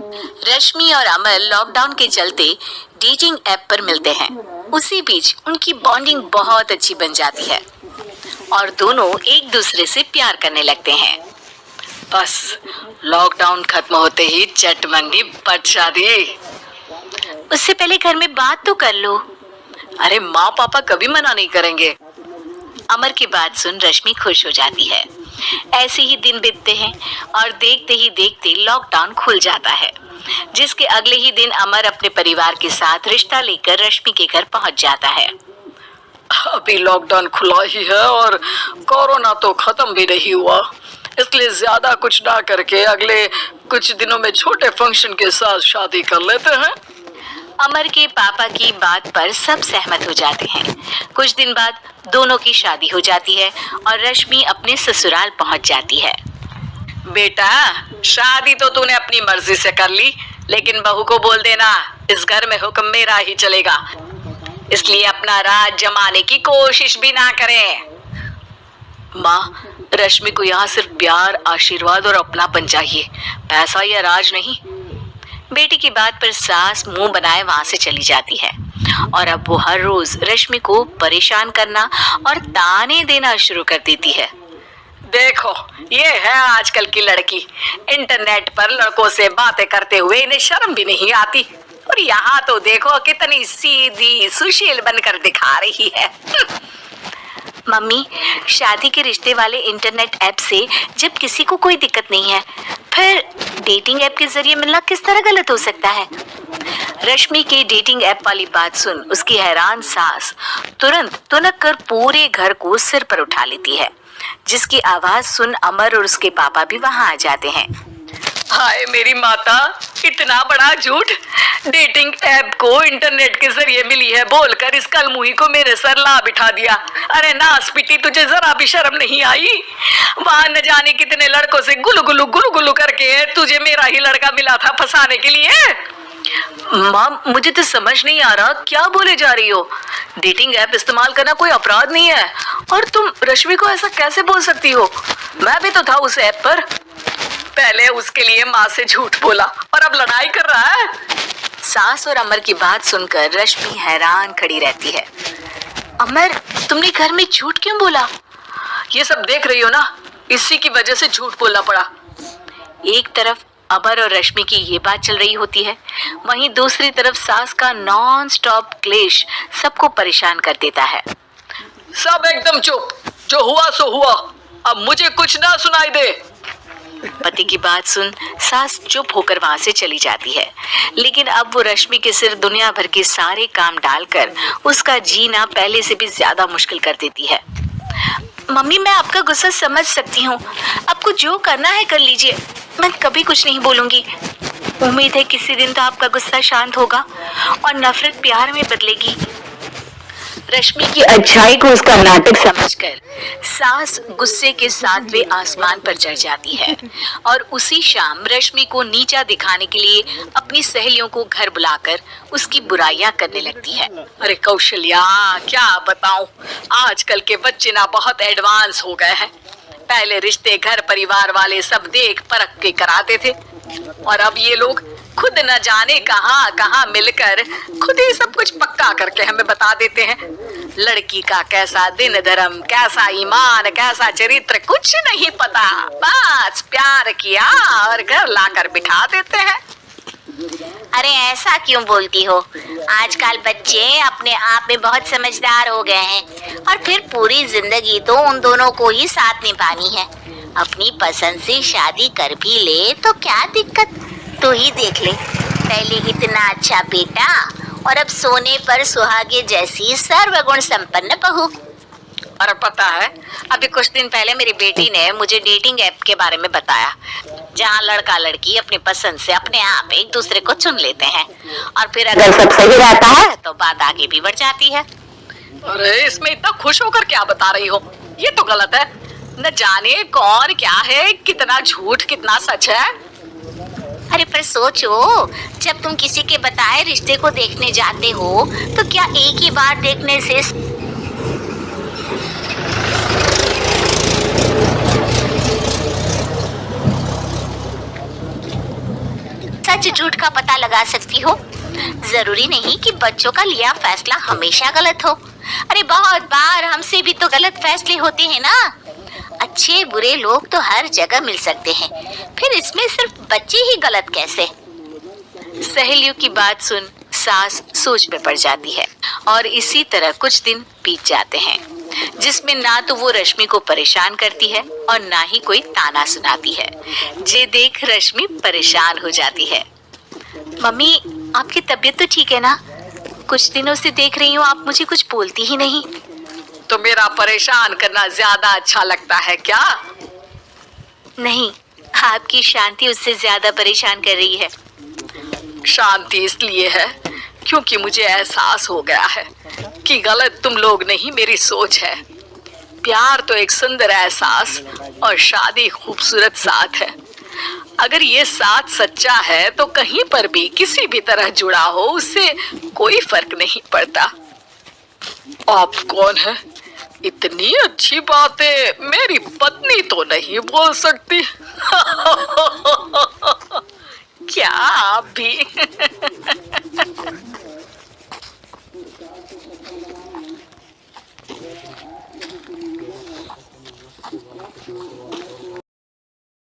रश्मि और अमर लॉकडाउन के चलते डेटिंग ऐप पर मिलते हैं। उसी बीच उनकी बॉन्डिंग बहुत अच्छी बन जाती है और दोनों एक दूसरे से प्यार करने लगते हैं। बस लॉकडाउन खत्म होते ही चट मंडी पट शादी। उससे पहले घर में बात तो कर लो। अरे माँ पापा कभी मना नहीं करेंगे। अमर की बात सुन रश्मि खुश हो जाती है। ऐसे ही दिन बीतते हैं और देखते ही देखते लॉकडाउन खुल जाता है, जिसके अगले ही दिन अमर अपने परिवार के साथ रिश्ता लेकर रश्मि के घर पहुंच जाता है। अभी लॉकडाउन खुला ही है और कोरोना तो खत्म भी नहीं हुआ, इसलिए ज्यादा कुछ ना करके अगले कुछ दिनों में छोटे फंक्शन के साथ शादी कर लेते हैं। अमर के पापा की बात पर सब सहमत हो जाते हैं। कुछ दिन बाद दोनों की शादी हो जाती है और रश्मि अपने ससुराल पहुंच जाती है। बेटा, शादी तो तूने अपनी मर्जी से कर ली, लेकिन बहू को बोल देना इस घर में हुक्म मेरा ही चलेगा, इसलिए अपना राज जमाने की कोशिश भी ना करें। माँ, रश्मि को यहाँ सिर्फ प्यार, आशीर्वाद और अपनापन चाहिए, पैसा या राज नहीं। बेटी की बात पर सास मुंह बनाए वहां से चली जाती है और अब वो हर रोज रश्मि को परेशान करना और ताने देना शुरू कर देती है। देखो, ये है आजकल की लड़की, इंटरनेट पर लड़कों से बातें करते हुए इन्हें शर्म भी नहीं आती, और यहाँ तो देखो कितनी सीधी सुशील बनकर दिखा रही है। मम्मी, शादी के रिश्ते वाले इंटरनेट ऐप से जब किसी को कोई दिक्कत नहीं है, फिर डेटिंग ऐप के जरिए मिलना किस तरह गलत हो सकता है? रश्मि के डेटिंग ऐप वाली बात सुन उसकी हैरान सास तुरंत तुनक कर पूरे घर को सिर पर उठा लेती है, जिसकी आवाज सुन अमर और उसके पापा भी वहां आ जाते हैं। हाय मेरी माता, इतना बड़ा झूठ! डेटिंग ऐप को इंटरनेट के जरिए मिली है बोलकर इस कलमुही को मेरे सर ला बिठा दिया। अरे नासपिटी, तुझे जरा भी शर्म नहीं आई? वहां न जाने कितने लड़कों से गुलु गुलु करके तुझे मेरा ही लड़का मिला था फंसाने के लिए। माँ, मुझे तो समझ नहीं आ रहा क्या बोले जा रही हो। डेटिंग ऐप इस्तेमाल करना कोई अपराध नहीं है, और तुम रश्मि को ऐसा कैसे बोल सकती हो? मैं भी तो था उस ऐप पर। पहले उसके लिए माँ से झूठ बोला और अब लड़ाई कर रहा है। सास और अमर की बात सुनकर रश्मि हैरान खड़ी रहती है। अमर, तुमने घर में झूठ क्यों बोला? ये सब देख रही हो ना, इसी की वजह से झूठ बोलना पड़ा। एक तरफ अमर और रश्मि की ये बात चल रही होती है, वहीं दूसरी तरफ सास का नॉन स्टॉप क्लेश सबको परेशान कर देता है। सब एकदम चुप, जो हुआ सो हुआ, अब मुझे कुछ ना सुनाई दे। पति की बात सुन सास चुप होकर वहां से चली जाती है, लेकिन अब वो रश्मि के सिर दुनिया भर के सारे काम डालकर उसका जीना पहले से भी ज्यादा मुश्किल कर देती है। मम्मी, मैं आपका गुस्सा समझ सकती हूँ, आपको जो करना है कर लीजिए, मैं कभी कुछ नहीं बोलूंगी। उम्मीद है किसी दिन तो आपका गुस्सा शांत होगा और नफरत प्यार में बदलेगी। रश्मि की अच्छाई को उसका नाटक समझकर सास गुस्से के 7वें आसमान पर चढ़ जाती है और उसी शाम रश्मि को नीचा दिखाने के लिए अपनी सहेलियों को घर बुलाकर उसकी बुराइयां करने लगती है। अरे कौशल्या, क्या बताऊं, आजकल के बच्चे ना बहुत एडवांस हो गए हैं। पहले रिश्ते घर परिवार वाले सब देख परख के कराते थे, और अब ये लोग खुद न जाने कहां कहां मिलकर खुद ही सब कुछ पक्का करके हमें बता देते हैं। लड़की का कैसा दिन धर्म, कैसा ईमान, कैसा चरित्र कुछ नहीं पता, बस प्यार किया और घर लाकर बिठा देते हैं। अरे ऐसा क्यों बोलती हो? आजकल बच्चे अपने आप में बहुत समझदार हो गए हैं, और फिर पूरी जिंदगी तो उन दोनों को ही साथ निभानी है। अपनी पसंद से शादी कर भी ले तो क्या दिक्कत? तू ही देख ले, पहले इतना अच्छा बेटा और अब सोने पर सुहागे जैसी सर्वगुण संपन्न बहू। और पता है, अभी कुछ दिन पहले मेरी बेटी ने मुझे डेटिंग ऐप के बारे में बताया, जहाँ लड़का लड़की अपनी पसंद से अपने आप एक दूसरे को चुन लेते हैं, और फिर अगर सब सही रहता है तो बात आगे भी बढ़ जाती है। अरे इसमें इतना खुश होकर क्या बता रही हो? ये तो गलत है। न जाने कौन क्या है, कितना झूठ कितना सच है। अरे पर सोचो, जब तुम किसी के बताए रिश्ते को देखने जाते हो तो क्या एक ही बार देखने से सच झूठ का पता लगा सकती हो। जरूरी नहीं कि बच्चों का लिया फैसला हमेशा गलत हो। अरे बहुत बार हमसे भी तो गलत फैसले होते हैं ना। अच्छे बुरे लोग तो हर जगह मिल सकते हैं, फिर इसमें सिर्फ बच्चे ही गलत कैसे? सहेलियों की बात सुन सास सोच में पड़ जाती है और इसी तरह कुछ दिन बीत जाते हैं जिसमें ना तो वो रश्मि को परेशान करती है और ना ही कोई ताना सुनाती है। ये देख रश्मि परेशान हो जाती है। मम्मी, आपकी तबीयत तो ठीक है ना? कुछ दिनों से देख रही हूँ आप मुझे कुछ बोलती ही नहीं। तो मेरा परेशान करना ज्यादा अच्छा लगता है क्या? नहीं, आपकी शांति उससे ज्यादा परेशान कर रही है। शांति इसलिए है क्योंकि मुझे एहसास हो गया है कि गलत तुम लोग नहीं, मेरी सोच है। प्यार तो एक सुंदर एहसास और शादी खूबसूरत साथ है। अगर ये साथ सच्चा है तो कहीं पर भी किसी भी तरह जुड़ा हो उससे कोई फर्क नहीं पड़ता। आप कौन है? इतनी अच्छी बातें मेरी पत्नी तो नहीं बोल सकती। क्या आप भी?